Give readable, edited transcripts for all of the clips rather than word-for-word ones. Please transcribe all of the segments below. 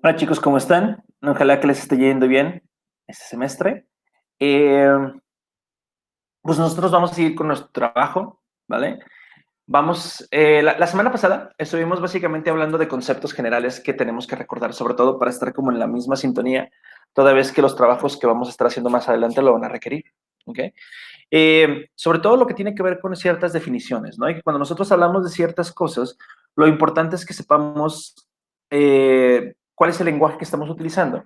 Hola chicos, ¿cómo están? Ojalá que les esté yendo bien este semestre. Eh, pues nosotros vamos a seguir con nuestro trabajo, ¿vale? La semana pasada estuvimos básicamente hablando de conceptos generales que tenemos que recordar, sobre todo para estar como en la misma sintonía, toda vez que los trabajos que vamos a estar haciendo más adelante lo van a requerir, ¿ok? Sobre todo lo que tiene que ver con ciertas definiciones, ¿no? Y que cuando nosotros hablamos de ciertas cosas, lo importante es que sepamos cuál es el lenguaje que estamos utilizando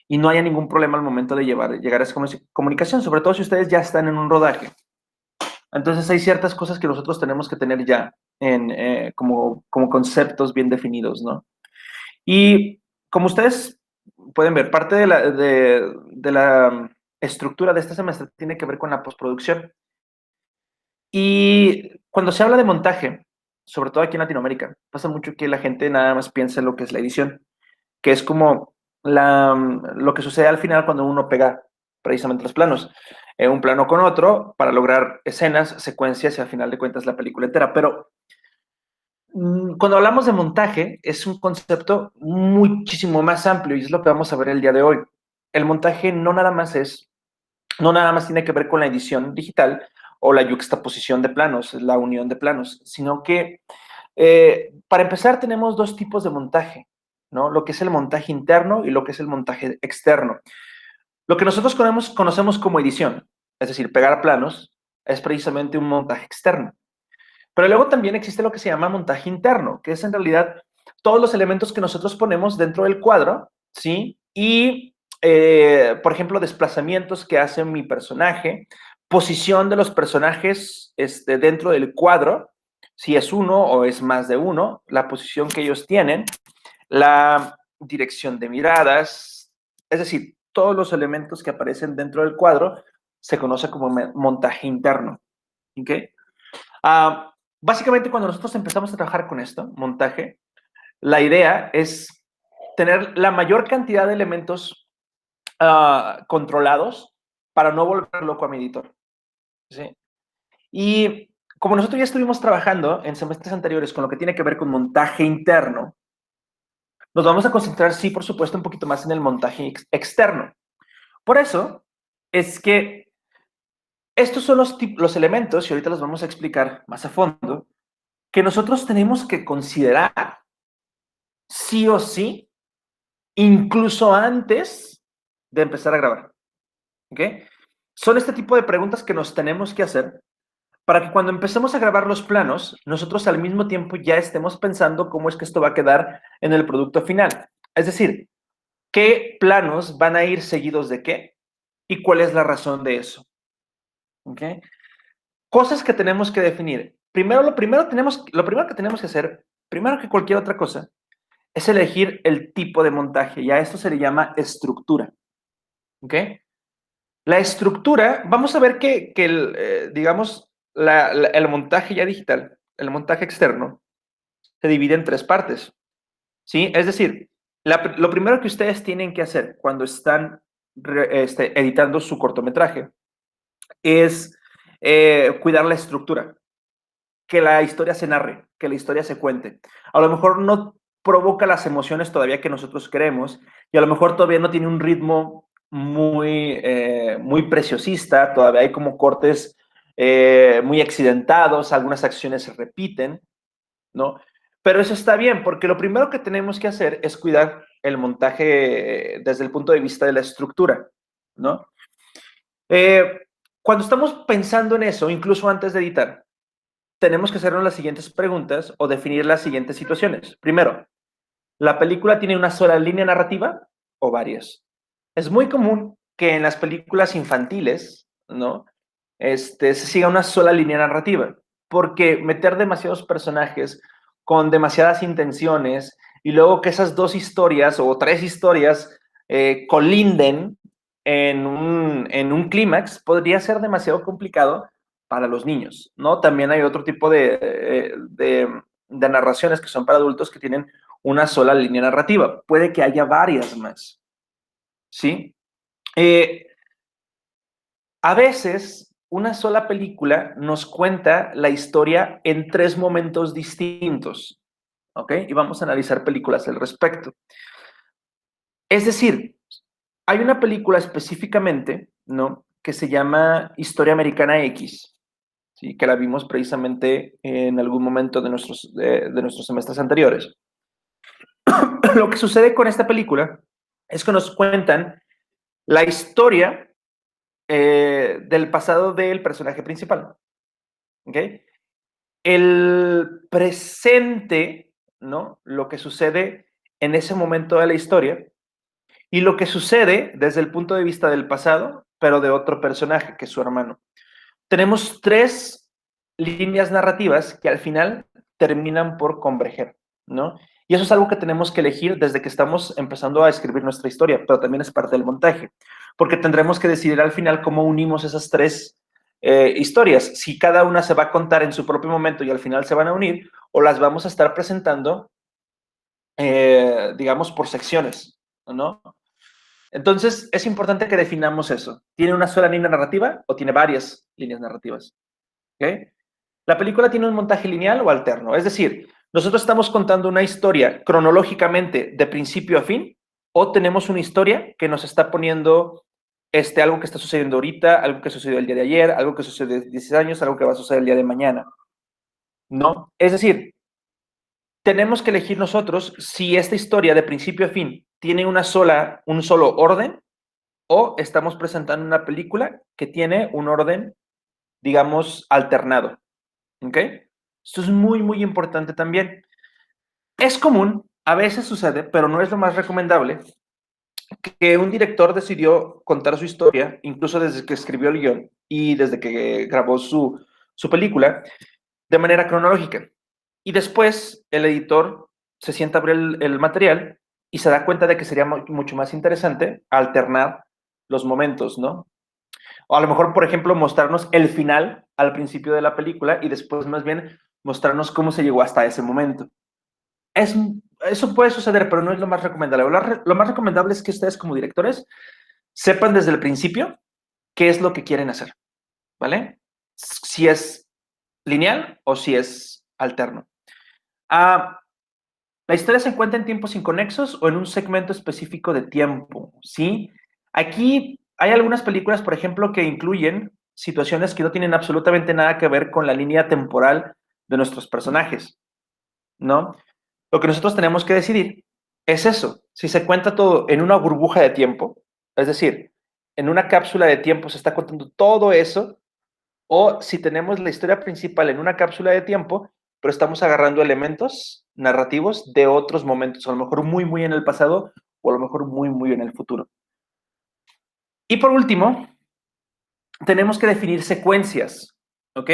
y no haya ningún problema al momento de llegar a esa comunicación, sobre todo si ustedes ya están en un rodaje. Entonces hay ciertas cosas que nosotros tenemos que tener ya como conceptos bien definidos, ¿no? Y como ustedes pueden ver, parte de la estructura de este semestre tiene que ver con la postproducción. Y cuando se habla de montaje, sobre todo aquí en Latinoamérica, pasa mucho que la gente nada más piensa en lo que es la edición, que es como lo que sucede al final cuando uno pega precisamente los planos, un plano con otro, para lograr escenas, secuencias y al final de cuentas la película entera. Pero cuando hablamos de montaje, es un concepto muchísimo más amplio y es lo que vamos a ver el día de hoy. El montaje no nada más tiene que ver con la edición digital o la yuxtaposición de planos, la unión de planos, sino que para empezar tenemos dos tipos de montaje, ¿no? Lo que es el montaje interno y lo que es el montaje externo. Lo que nosotros conocemos como edición, es decir, pegar planos, es precisamente un montaje externo. Pero luego también existe lo que se llama montaje interno, que es en realidad todos los elementos que nosotros ponemos dentro del cuadro, ¿sí? Y, por ejemplo, desplazamientos que hace mi personaje, posición de los personajes dentro del cuadro, si es uno o es más de uno, la posición que ellos tienen, la dirección de miradas, es decir, todos los elementos que aparecen dentro del cuadro se conoce como montaje interno. ¿Ok? Básicamente, cuando nosotros empezamos a trabajar con esto, montaje, la idea es tener la mayor cantidad de elementos controlados para no volver loco a mi editor. ¿Sí? Y como nosotros ya estuvimos trabajando en semestres anteriores con lo que tiene que ver con montaje interno, nos vamos a concentrar, sí, por supuesto, un poquito más en el montaje externo. Por eso es que estos son los elementos, y ahorita los vamos a explicar más a fondo, que nosotros tenemos que considerar sí o sí, incluso antes de empezar a grabar. ¿Ok? Son este tipo de preguntas que nos tenemos que hacer para que cuando empecemos a grabar los planos, nosotros al mismo tiempo ya estemos pensando cómo es que esto va a quedar en el producto final. Es decir, qué planos van a ir seguidos de qué y cuál es la razón de eso. ¿Ok? Cosas que tenemos que definir. Lo primero que tenemos que hacer, primero que cualquier otra cosa, es elegir el tipo de montaje y a esto se le llama estructura. ¿Ok? La estructura, vamos a ver que digamos, el montaje ya digital, el montaje externo, se divide en tres partes. ¿Sí? Es decir, lo primero que ustedes tienen que hacer cuando están editando su cortometraje es cuidar la estructura, que la historia se narre, que la historia se cuente. A lo mejor no provoca las emociones todavía que nosotros queremos y a lo mejor todavía no tiene un ritmo muy preciosista, todavía hay como cortes muy accidentados, algunas acciones se repiten, ¿no? Pero eso está bien, porque lo primero que tenemos que hacer es cuidar el montaje desde el punto de vista de la estructura, ¿no? Eh, Cuando estamos pensando en eso, incluso antes de editar, tenemos que hacernos las siguientes preguntas o definir las siguientes situaciones. Primero, ¿la película tiene una sola línea narrativa o varias? Es muy común que en las películas infantiles, ¿no? Se siga una sola línea narrativa, porque meter demasiados personajes con demasiadas intenciones y luego que esas dos historias o tres historias colinden en un clímax podría ser demasiado complicado para los niños, ¿no? También hay otro tipo de narraciones que son para adultos que tienen una sola línea narrativa. Puede que haya varias más, ¿sí? Eh, a veces, una sola película nos cuenta la historia en tres momentos distintos, ¿ok? Y vamos a analizar películas al respecto. Es decir, hay una película específicamente, ¿no? Que se llama Historia Americana X, ¿sí? Que la vimos precisamente en algún momento de nuestros semestres anteriores. Lo que sucede con esta película es que nos cuentan la historia del pasado del personaje principal, ¿ok? El presente, ¿no? Lo que sucede en ese momento de la historia y lo que sucede desde el punto de vista del pasado, pero de otro personaje, que es su hermano. Tenemos tres líneas narrativas que al final terminan por converger, ¿no? Y eso es algo que tenemos que elegir desde que estamos empezando a escribir nuestra historia, pero también es parte del montaje, porque tendremos que decidir al final cómo unimos esas tres historias, si cada una se va a contar en su propio momento y al final se van a unir, o las vamos a estar presentando, digamos, por secciones, ¿no? Entonces, es importante que definamos eso. ¿Tiene una sola línea narrativa o tiene varias líneas narrativas? ¿Okay? La película tiene un montaje lineal o alterno. Es decir, nosotros estamos contando una historia cronológicamente de principio a fin o tenemos una historia que nos está poniendo algo que está sucediendo ahorita, algo que sucedió el día de ayer, algo que sucedió hace 10 años, algo que va a suceder el día de mañana. ¿No? Es decir, tenemos que elegir nosotros si esta historia de principio a fin tiene un solo orden o estamos presentando una película que tiene un orden, digamos, alternado. ¿Ok? Esto es muy, muy importante también. Es común, a veces sucede, pero no es lo más recomendable, que un director decidió contar su historia, incluso desde que escribió el guión y desde que grabó su película, de manera cronológica. Y después el editor se sienta a ver el material y se da cuenta de que sería mucho más interesante alternar los momentos, ¿no? O a lo mejor, por ejemplo, mostrarnos el final al principio de la película y después más bien mostrarnos cómo se llegó hasta ese momento. Es, eso puede suceder, pero no es lo más recomendable. Lo más recomendable es que ustedes como directores sepan desde el principio qué es lo que quieren hacer, ¿vale? Si es lineal o si es alterno. La historia se encuentra en tiempos inconexos o en un segmento específico de tiempo, ¿sí? Aquí hay algunas películas, por ejemplo, que incluyen situaciones que no tienen absolutamente nada que ver con la línea temporal de nuestros personajes, ¿no? Lo que nosotros tenemos que decidir es eso, si se cuenta todo en una burbuja de tiempo, es decir, en una cápsula de tiempo se está contando todo eso, o si tenemos la historia principal en una cápsula de tiempo, pero estamos agarrando elementos narrativos de otros momentos, a lo mejor muy, muy en el pasado o a lo mejor muy, muy en el futuro. Y por último, tenemos que definir secuencias, ¿ok?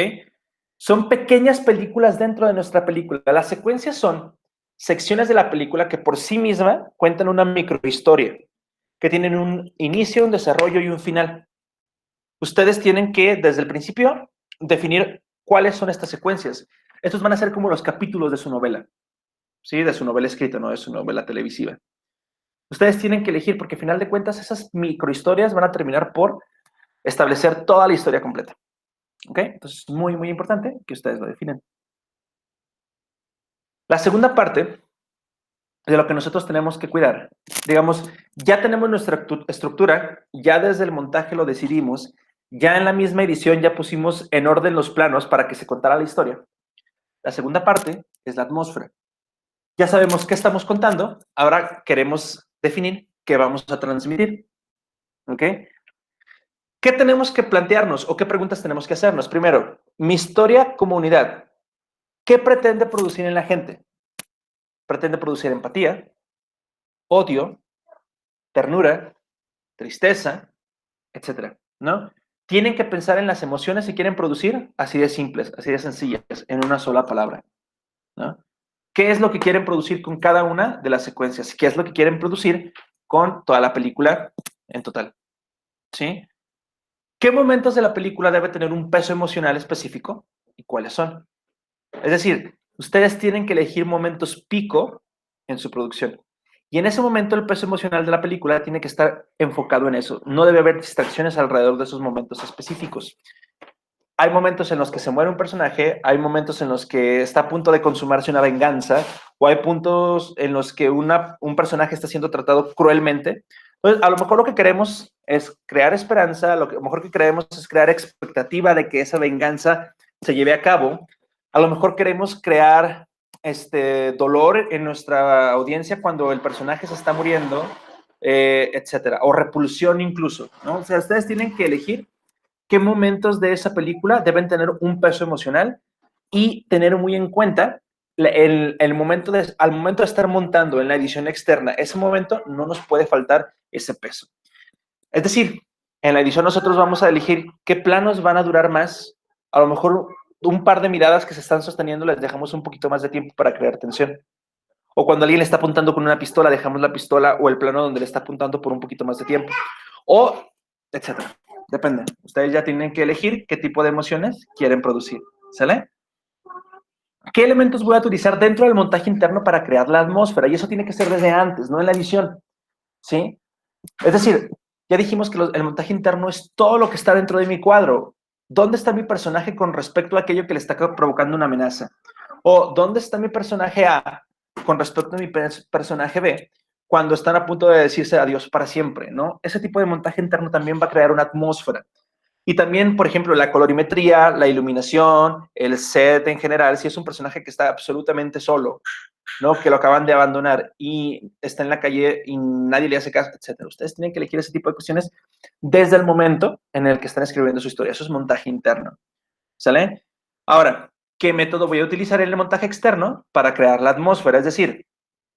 Son pequeñas películas dentro de nuestra película. Las secuencias son secciones de la película que por sí misma cuentan una microhistoria, que tienen un inicio, un desarrollo y un final. Ustedes tienen que, desde el principio, definir cuáles son estas secuencias. Estos van a ser como los capítulos de su novela, ¿sí? De su novela escrita, no de su novela televisiva. Ustedes tienen que elegir, porque al final de cuentas esas microhistorias van a terminar por establecer toda la historia completa. ¿Ok? Entonces es muy, muy importante que ustedes lo definen. La segunda parte de lo que nosotros tenemos que cuidar, digamos, ya tenemos nuestra estructura, ya desde el montaje lo decidimos, ya en la misma edición ya pusimos en orden los planos para que se contara la historia. La segunda parte es la atmósfera. Ya sabemos qué estamos contando, ahora queremos definir qué vamos a transmitir. ¿Ok? ¿Qué tenemos que plantearnos o qué preguntas tenemos que hacernos? Primero, mi historia como unidad. ¿Qué pretende producir en la gente? Pretende producir empatía, odio, ternura, tristeza, etcétera, ¿no? Tienen que pensar en las emociones si quieren producir así de simples, así de sencillas, en una sola palabra, ¿no? ¿Qué es lo que quieren producir con cada una de las secuencias? ¿Qué es lo que quieren producir con toda la película en total? ¿Sí? ¿Qué momentos de la película debe tener un peso emocional específico y cuáles son? Es decir, ustedes tienen que elegir momentos pico en su producción. Y en ese momento el peso emocional de la película tiene que estar enfocado en eso. No debe haber distracciones alrededor de esos momentos específicos. hay momentos en los que se muere un personaje, hay momentos en los que está a punto de consumarse una venganza, o hay puntos en los que un personaje está siendo tratado cruelmente. Entonces, a lo mejor lo que queremos es crear esperanza, lo mejor que queremos es crear expectativa de que esa venganza se lleve a cabo. A lo mejor queremos crear dolor en nuestra audiencia cuando el personaje se está muriendo, etcétera, o repulsión incluso, ¿no? O sea, ustedes tienen que elegir qué momentos de esa película deben tener un peso emocional y tener muy en cuenta el momento al momento de estar montando en la edición externa, ese momento no nos puede faltar ese peso. Es decir, en la edición nosotros vamos a elegir qué planos van a durar más. A lo mejor un par de miradas que se están sosteniendo les dejamos un poquito más de tiempo para crear tensión. O cuando alguien le está apuntando con una pistola, dejamos la pistola o el plano donde le está apuntando por un poquito más de tiempo. O, etcétera. Depende. Ustedes ya tienen que elegir qué tipo de emociones quieren producir. ¿Sale? ¿Qué elementos voy a utilizar dentro del montaje interno para crear la atmósfera? Y eso tiene que ser desde antes, no en la edición. ¿Sí? Es decir, ya dijimos que el montaje interno es todo lo que está dentro de mi cuadro. ¿Dónde está mi personaje con respecto a aquello que le está provocando una amenaza? O ¿dónde está mi personaje A con respecto a mi personaje B cuando están a punto de decirse adiós para siempre, ¿no? Ese tipo de montaje interno también va a crear una atmósfera. Y también, por ejemplo, la colorimetría, la iluminación, el set en general, si es un personaje que está absolutamente solo, ¿no? Que lo acaban de abandonar y está en la calle y nadie le hace caso, etcétera. Ustedes tienen que elegir ese tipo de cuestiones desde el momento en el que están escribiendo su historia. Eso es montaje interno. ¿Sale? Ahora, ¿qué método voy a utilizar en el montaje externo para crear la atmósfera? Es decir,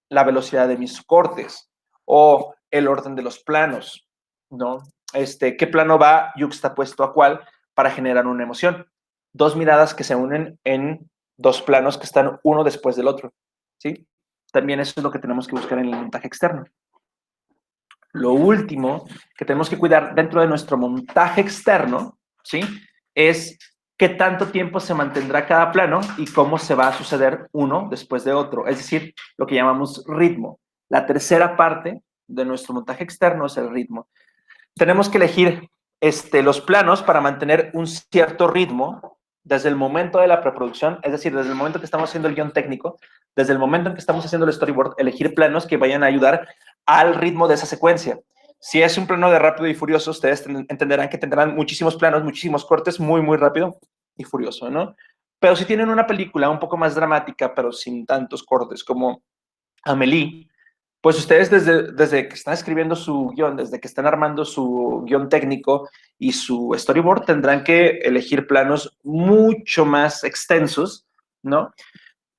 la velocidad de mis cortes o el orden de los planos, ¿no? ¿Qué plano va yuxtapuesto a cuál para generar una emoción? Dos miradas que se unen en dos planos que están uno después del otro, ¿sí? También eso es lo que tenemos que buscar en el montaje externo. Lo último que tenemos que cuidar dentro de nuestro montaje externo, ¿sí? Es qué tanto tiempo se mantendrá cada plano y cómo se va a suceder uno después de otro. Es decir, lo que llamamos ritmo. La tercera parte de nuestro montaje externo es el ritmo. Tenemos que elegir los planos para mantener un cierto ritmo desde el momento de la preproducción, es decir, desde el momento que estamos haciendo el guión técnico, desde el momento en que estamos haciendo el storyboard, elegir planos que vayan a ayudar al ritmo de esa secuencia. Si es un plano de Rápido y Furioso, ustedes entenderán que tendrán muchísimos planos, muchísimos cortes, muy, muy rápido y furioso, ¿no? Pero si tienen una película un poco más dramática, pero sin tantos cortes como Amélie, pues ustedes desde que están escribiendo su guión, desde que están armando su guión técnico y su storyboard, tendrán que elegir planos mucho más extensos, ¿no?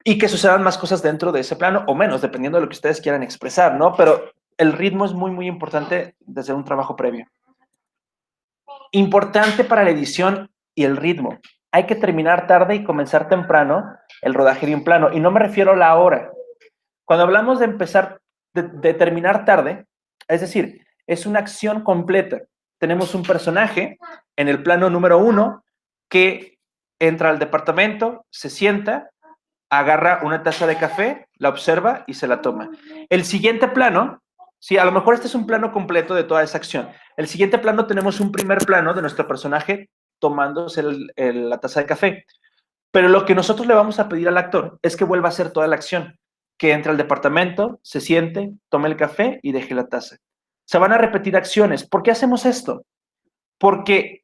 Y que sucedan más cosas dentro de ese plano o menos, dependiendo de lo que ustedes quieran expresar, ¿no? Pero el ritmo es muy, muy importante desde un trabajo previo. Importante para la edición y el ritmo. Hay que terminar tarde y comenzar temprano el rodaje de un plano. Y no me refiero a la hora. Cuando hablamos de empezar, de terminar tarde, es decir, es una acción completa. Tenemos un personaje en el plano número 1 que entra al departamento, se sienta, agarra una taza de café, la observa y se la toma. El siguiente plano, sí, a lo mejor este es un plano completo de toda esa acción. El siguiente plano tenemos un primer plano de nuestro personaje tomándose la taza de café. Pero lo que nosotros le vamos a pedir al actor es que vuelva a hacer toda la acción, que entre al departamento, se siente, tome el café y deje la taza. Se van a repetir acciones. ¿Por qué hacemos esto? Porque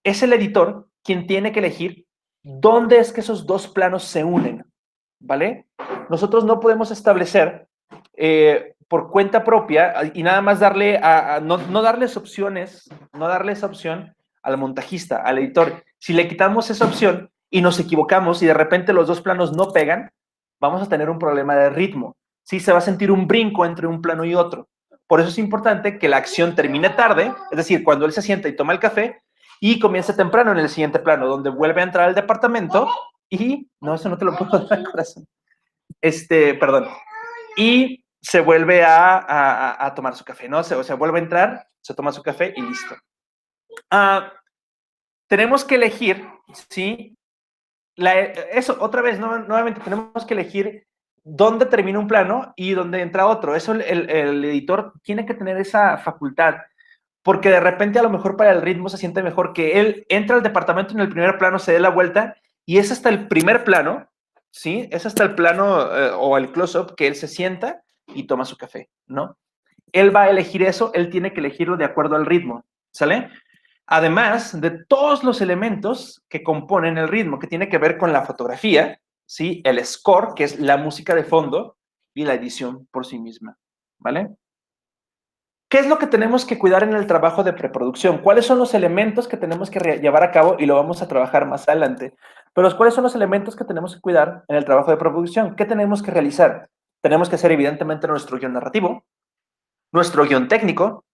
es el editor quien tiene que elegir dónde es que esos dos planos se unen, ¿vale? Nosotros no podemos establecer por cuenta propia y nada más darle no darles opciones, no darle esa opción al montajista, al editor. Si le quitamos esa opción y nos equivocamos y de repente los dos planos no pegan, vamos a tener un problema de ritmo. Sí, se va a sentir un brinco entre un plano y otro. Por eso es importante que la acción termine tarde, es decir, cuando él se sienta y toma el café, y comience temprano en el siguiente plano, donde vuelve a entrar al departamento y, no, eso no te lo puedo dar, corazón. Perdón. Y se vuelve a tomar su café, ¿no? O sea, vuelve a entrar, se toma su café y listo. Tenemos que elegir, ¿sí? Eso, otra vez, nuevamente, tenemos que elegir dónde termina un plano y dónde entra otro. Eso el editor tiene que tener esa facultad. porque de repente a lo mejor para el ritmo se siente mejor que él entra al departamento y en el primer plano se dé la vuelta y es hasta el primer plano, ¿sí? Es hasta el plano o el close-up que él se sienta y toma su café, ¿no? Él va a elegir eso, él tiene que elegirlo de acuerdo al ritmo, ¿sale? Además de todos los elementos que componen el ritmo, que tiene que ver con la fotografía, ¿sí? El score, que es la música de fondo, y la edición por sí misma, ¿vale? ¿Qué es lo que tenemos que cuidar en el trabajo de preproducción? ¿Cuáles son los elementos que tenemos que llevar a cabo? Y lo vamos a trabajar más adelante. Pero ¿cuáles son los elementos que tenemos que cuidar en el trabajo de preproducción? ¿Qué tenemos que realizar? Tenemos que hacer evidentemente nuestro guión narrativo, nuestro guión técnico,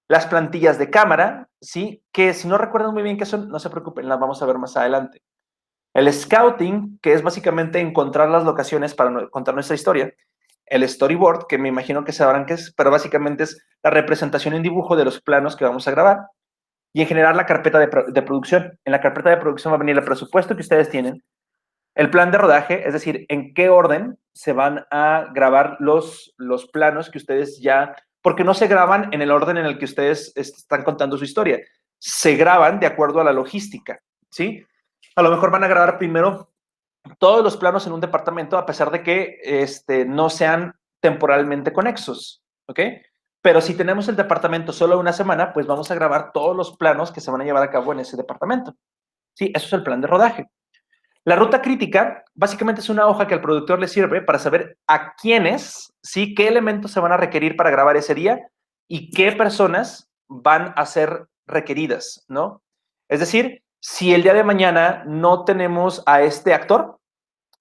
las plantillas de cámara, ¿sí? Que si no recuerdan muy bien qué son, no se preocupen, las vamos a ver más adelante. El scouting, que es básicamente encontrar las locaciones para contar nuestra historia. El storyboard, que me imagino que sabrán qué es, pero básicamente es la representación en dibujo de los planos que vamos a grabar. Y en general la carpeta de producción. En la carpeta de producción va a venir el presupuesto que ustedes tienen, el plan de rodaje, es decir, en qué orden se van a grabar los planos que ustedes ya, porque no se graban en el orden en el que ustedes están contando su historia, se graban de acuerdo a la logística, ¿sí? A lo mejor van a grabar primero todos los planos en un departamento, a pesar de que no sean temporalmente conexos, ¿ok? Pero si tenemos el departamento solo una semana, pues vamos a grabar todos los planos que se van a llevar a cabo en ese departamento, ¿sí? Eso es el plan de rodaje. La ruta crítica básicamente es una hoja que al productor le sirve para saber a quiénes, ¿sí? Qué elementos se van a requerir para grabar ese día y qué personas van a ser requeridas, ¿no? Es decir, si el día de mañana no tenemos a este actor,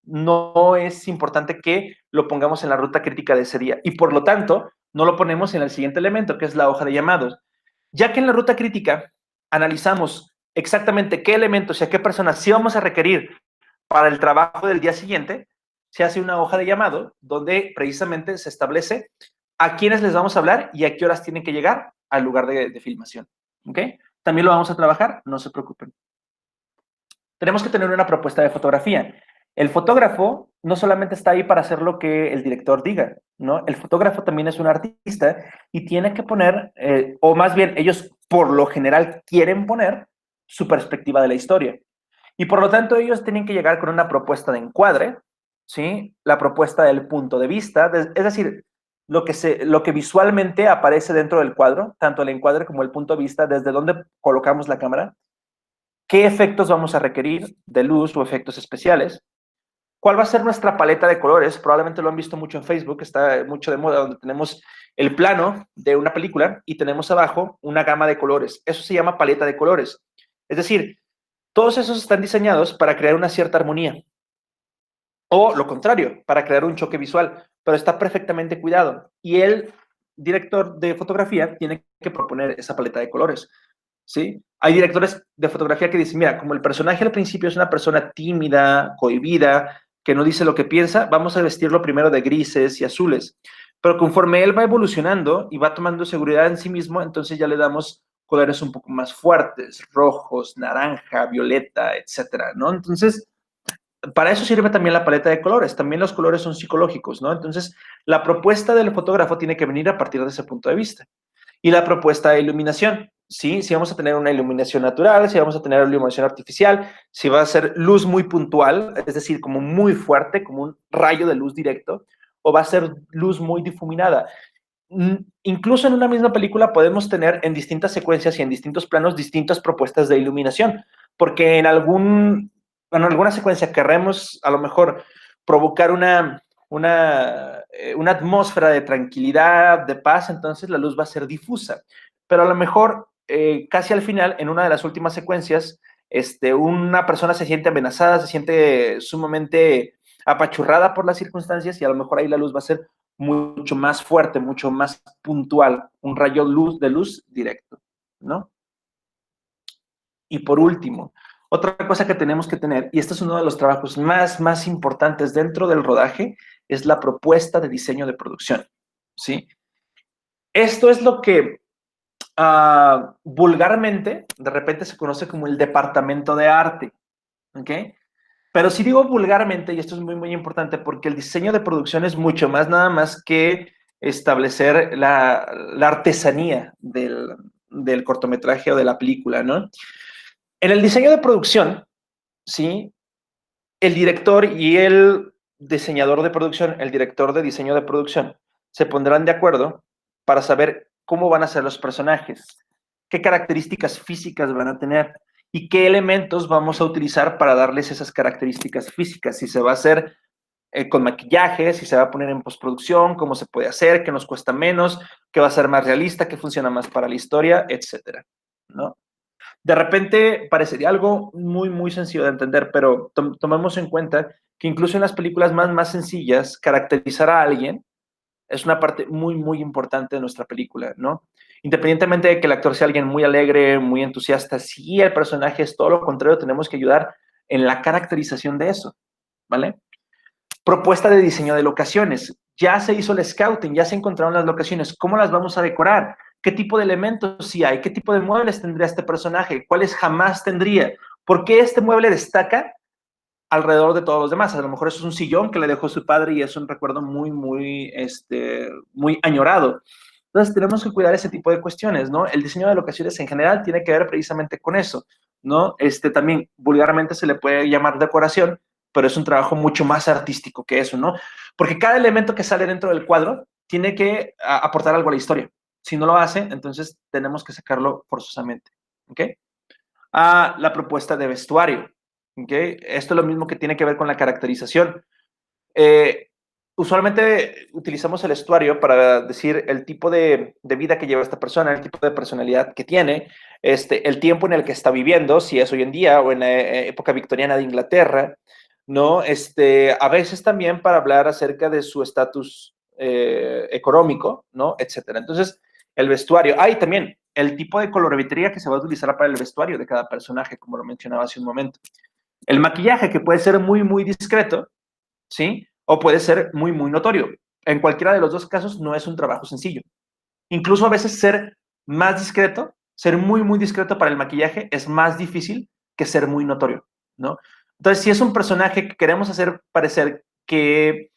no es importante que lo pongamos en la ruta crítica de ese día y por lo tanto no lo ponemos en el siguiente elemento, que es la hoja de llamados. Ya que en la ruta crítica analizamos exactamente qué elementos y a qué personas sí vamos a requerir para el trabajo del día siguiente, se hace una hoja de llamado donde precisamente se establece a quiénes les vamos a hablar y a qué horas tienen que llegar al lugar de filmación. ¿Ok? También lo vamos a trabajar, no se preocupen. Tenemos que tener una propuesta de fotografía. El fotógrafo no solamente está ahí para hacer lo que el director diga, ¿no? El fotógrafo también es un artista y tiene que poner, o más bien ellos por lo general quieren poner su perspectiva de la historia. Y por lo tanto ellos tienen que llegar con una propuesta de encuadre, ¿sí? La propuesta del punto de vista, es decir, lo que visualmente aparece dentro del cuadro, tanto el encuadre como el punto de vista, desde donde colocamos la cámara, qué efectos vamos a requerir de luz o efectos especiales, cuál va a ser nuestra paleta de colores, probablemente lo han visto mucho en Facebook, está mucho de moda, donde tenemos el plano de una película y tenemos abajo una gama de colores, eso se llama paleta de colores, es decir, todos esos están diseñados para crear una cierta armonía, o lo contrario, para crear un choque visual, pero está perfectamente cuidado, y el director de fotografía tiene que proponer esa paleta de colores. ¿Sí? Hay directores de fotografía que dicen, mira, como el personaje al principio es una persona tímida, cohibida, que no dice lo que piensa, vamos a vestirlo primero de grises y azules. Pero conforme él va evolucionando y va tomando seguridad en sí mismo, entonces ya le damos colores un poco más fuertes, rojos, naranja, violeta, etcétera, ¿no? Entonces, para eso sirve también la paleta de colores. También los colores son psicológicos, ¿no? Entonces, la propuesta del fotógrafo tiene que venir a partir de ese punto de vista. Y la propuesta de iluminación, ¿sí? Si vamos a tener una iluminación natural, si vamos a tener una iluminación artificial, si va a ser luz muy puntual, es decir, como muy fuerte, como un rayo de luz directo, o va a ser luz muy difuminada. Incluso en una misma película podemos tener en distintas secuencias y en distintos planos distintas propuestas de iluminación, porque en alguna secuencia queremos a lo mejor provocar una atmósfera de tranquilidad, de paz, entonces la luz va a ser difusa. Pero a lo mejor casi al final, en una de las últimas secuencias, una persona se siente amenazada, se siente sumamente apachurrada por las circunstancias y a lo mejor ahí la luz va a ser mucho más fuerte, mucho más puntual, un rayo de luz directo, ¿no? Y por último, otra cosa que tenemos que tener, y este es uno de los trabajos más importantes dentro del rodaje, es la propuesta de diseño de producción, ¿sí? Esto es lo que vulgarmente de repente se conoce como el departamento de arte, ¿ok? Pero si digo vulgarmente, y esto es muy importante, porque el diseño de producción es mucho más nada más que establecer la artesanía del cortometraje o de la película, ¿no? En el diseño de producción, ¿sí? El director y el diseñador de producción, el director de diseño de producción, se pondrán de acuerdo para saber cómo van a ser los personajes, qué características físicas van a tener y qué elementos vamos a utilizar para darles esas características físicas. Si se va a hacer con maquillaje, si se va a poner en postproducción, cómo se puede hacer, qué nos cuesta menos, qué va a ser más realista, qué funciona más para la historia, etcétera, ¿no? De repente parecería algo muy, muy sencillo de entender, pero tomemos en cuenta que incluso en las películas más sencillas, caracterizar a alguien es una parte muy, muy importante de nuestra película, ¿no? Independientemente de que el actor sea alguien muy alegre, muy entusiasta, si el personaje es todo lo contrario, tenemos que ayudar en la caracterización de eso, ¿vale? Propuesta de diseño de locaciones. Ya se hizo el scouting, ya se encontraron las locaciones. ¿Cómo las vamos a decorar? ¿Qué tipo de elementos sí hay? ¿Qué tipo de muebles tendría este personaje? ¿Cuáles jamás tendría? ¿Por qué este mueble destaca alrededor de todos los demás? A lo mejor eso es un sillón que le dejó su padre y es un recuerdo muy, muy, muy añorado. Entonces tenemos que cuidar ese tipo de cuestiones, ¿no? El diseño de locaciones en general tiene que ver precisamente con eso, ¿no? También vulgarmente se le puede llamar decoración, pero es un trabajo mucho más artístico que eso, ¿no? Porque cada elemento que sale dentro del cuadro tiene que aportar algo a la historia. Si no lo hace, entonces tenemos que sacarlo forzosamente, ¿ok? La propuesta de vestuario, ¿ok? Esto es lo mismo que tiene que ver con la caracterización. Eh, Usualmente utilizamos el vestuario para decir el tipo de vida que lleva esta persona, el tipo de personalidad que tiene, el tiempo en el que está viviendo, si es hoy en día o en la época victoriana de Inglaterra, ¿no? A veces también para hablar acerca de su estatus económico, ¿no? Etcétera. Entonces, el vestuario. Y también el tipo de colorimetría que se va a utilizar para el vestuario de cada personaje, como lo mencionaba hace un momento. El maquillaje, que puede ser muy, muy discreto, ¿sí? O puede ser muy, muy notorio. En cualquiera de los dos casos no es un trabajo sencillo. Incluso a veces ser más discreto, ser muy, muy discreto para el maquillaje es más difícil que ser muy notorio, ¿no? Entonces, si es un personaje que queremos hacer parecer que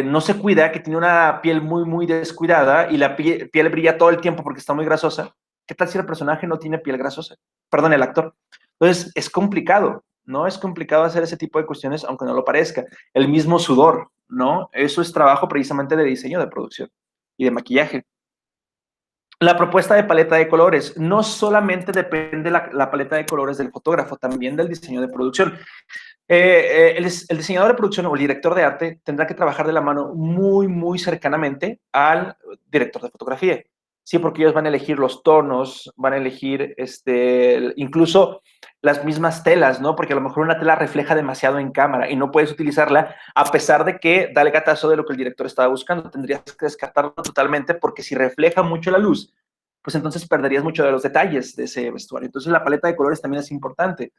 no se cuida, que tiene una piel muy, muy descuidada y la piel brilla todo el tiempo porque está muy grasosa, ¿qué tal si el personaje no tiene piel grasosa? Perdón, el actor. Entonces, es complicado, ¿no? Es complicado hacer ese tipo de cuestiones, aunque no lo parezca. El mismo sudor, ¿no? Eso es trabajo precisamente de diseño de producción y de maquillaje. La propuesta de paleta de colores no solamente depende la paleta de colores del fotógrafo, también del diseño de producción. El diseñador de producción o el director de arte tendrá que trabajar de la mano muy, muy cercanamente al director de fotografía. Sí, porque ellos van a elegir los tonos, van a elegir incluso las mismas telas, ¿no? Porque a lo mejor una tela refleja demasiado en cámara y no puedes utilizarla a pesar de que da el gatazo de lo que el director estaba buscando. Tendrías que descartarlo totalmente porque si refleja mucho la luz, pues entonces perderías mucho de los detalles de ese vestuario. Entonces la paleta de colores también es importante.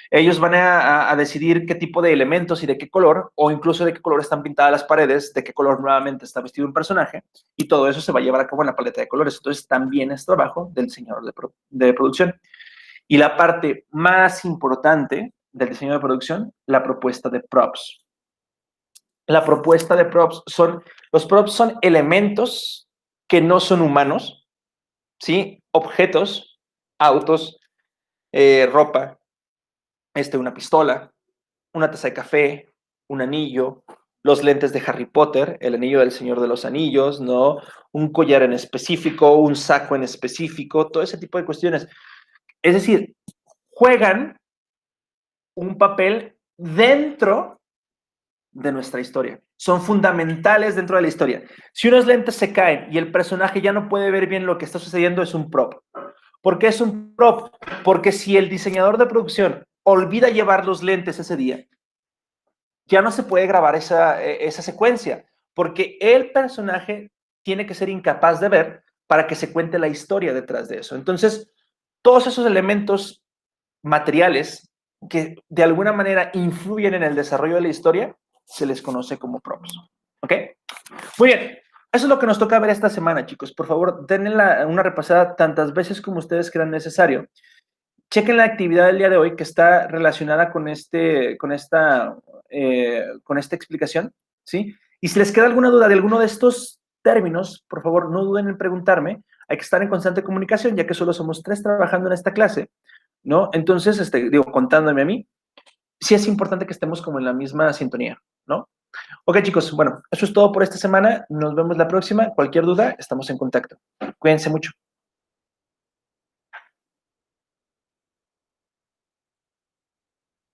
Ellos van a decidir qué tipo de elementos y de qué color, o incluso de qué color están pintadas las paredes, de qué color nuevamente está vestido un personaje, y todo eso se va a llevar a cabo en la paleta de colores. Entonces también es trabajo del diseñador de producción. Y la parte más importante del diseño de producción, la propuesta de props. La propuesta de props los props son elementos que no son humanos, ¿sí? Objetos, autos, ropa, una pistola, una taza de café, un anillo, los lentes de Harry Potter, el anillo del Señor de los Anillos, ¿no? Un collar en específico, un saco en específico, todo ese tipo de cuestiones. Es decir, juegan un papel dentro de nuestra historia. Son fundamentales dentro de la historia. Si unos lentes se caen y el personaje ya no puede ver bien lo que está sucediendo, es un prop. ¿Por qué es un prop? Porque si el diseñador de producción olvida llevar los lentes ese día, ya no se puede grabar esa secuencia, porque el personaje tiene que ser incapaz de ver para que se cuente la historia detrás de eso. Entonces, todos esos elementos materiales que de alguna manera influyen en el desarrollo de la historia, se les conoce como props. ¿Ok? Muy bien. Eso es lo que nos toca ver esta semana, chicos. Por favor, denle una repasada tantas veces como ustedes crean necesario. Chequen la actividad del día de hoy que está relacionada con esta explicación, ¿sí? Y si les queda alguna duda de alguno de estos términos, por favor, no duden en preguntarme. hay que estar en constante comunicación, ya que solo somos 3 trabajando en esta clase, ¿no? Entonces, digo, contándome a mí, sí es importante que estemos como en la misma sintonía, ¿no? Ok, chicos, bueno, eso es todo por esta semana. Nos vemos la próxima. Cualquier duda, estamos en contacto. Cuídense mucho.